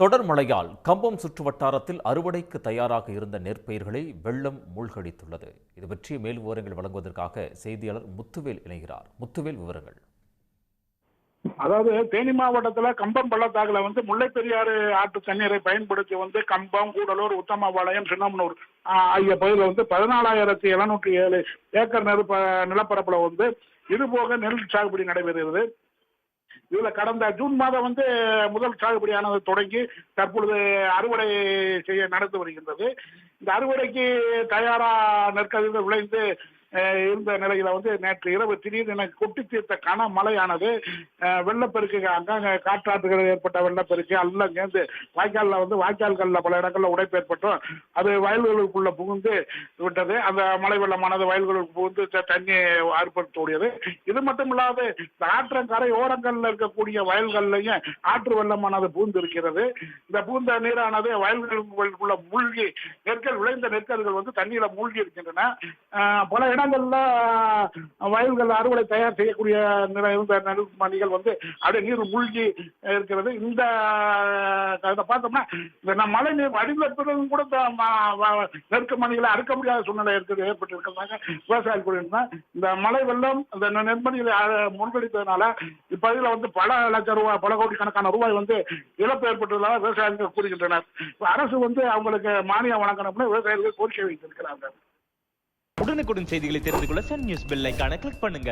தொடர் மழையால் கம்பம் சுற்றுவட்டாரத்தில் அறுவடைக்கு தயாராக இருந்த நெற்பயிர்களை வெள்ளம் மூழ்கடித்துள்ளது. இது பற்றிய மேலும் விவரங்கள் வழங்குவதற்காக செய்தியாளர் முத்துவேல் இணைகிறார். முத்துவேல், விவரங்கள். அதாவது தேனி மாவட்டத்துல கம்பம் பள்ளத்தாக்குல முல்லை பெரியாறு ஆற்று தண்ணீரை பயன்படுத்தி கம்பம், கூடலூர், உத்தமபாளையம், சின்னமனூர் ஆகிய பகுதியில் 14,707 ஏக்கர் நிலப்பரப்புல இதுபோக நெல் சாகுபடி நடைபெறுகிறது. இதுல கடந்த ஜூன் மாதம் முதல் சாகுபடியானது தொடங்கி தற்பொழுது அறுவடை செய்ய நடந்து வருகின்றது. இந்த அறுவடைக்கு தயாரா நெற்கதிர்கள் விளைந்து இருந்த நிலையில நேற்று இரவு திடீரென கொட்டி தீர்த்த கனமழையானது வெள்ளப்பெருக்கு, அங்கங்க காற்றாற்றுகள் ஏற்பட்ட வெள்ளப்பெருக்கு எல்லாம் சேர்ந்து வாய்க்கால்கள்ல பல இடங்கள்ல உடைப்பு ஏற்பட்டும் அது வயல்களுக்குள்ள புகுந்து விட்டது. அந்த மழை வெள்ளமானது வயல்களுக்கு புகுந்து தண்ணி ஏற்படுத்தக்கூடியது. இது மட்டும் இல்லாது இந்த ஆற்றங்கரை ஓரங்கள்ல இருக்கக்கூடிய வயல்கள்லையும் ஆற்று வெள்ளமானது பூந்து இருக்கிறது. இந்த பூந்த நீரானது வயல்களுக்குள்ள மூழ்கி விளைந்த நெற்கதிர்கள் தண்ணீர மூழ்கி இருக்கின்றன. பல இடங்கள்ல வயல்கள் அறுவடை தயார் செய்யக்கூடிய நிலை இருந்த நெல்மணிகள் அப்படியே நீர் மூழ்கி இருக்கிறது. இந்த பார்த்தோம்னா இந்த மழை நீர் வடிந்த பிறகு கூட நெருக்க மணிகளை அறுக்க முடியாத சூழ்நிலை ஏற்பட்டு இருக்கிறாங்க விவசாயிகள் கூட. இந்த மழை வெள்ளம் இந்த நெற்மணிகளை மூழ்கடித்ததுனால இப்பகுதியில் பல லட்சம் ரூபாய், பல கோடிக்கணக்கான ரூபாய் இழப்பு ஏற்பட்டதாக விவசாயிகள் கூறுகின்றனர். அரசு அவங்களுக்கு மானியம் வழங்கணும்னு விவசாயிகள் கோரிக்கை வைத்திருக்கிறார்கள். உடனுக்குடன் செய்திகளை தெரிந்து கொள்ள சன் நியூஸ் பெல் ஐகானை கிளிக் பண்ணுங்க.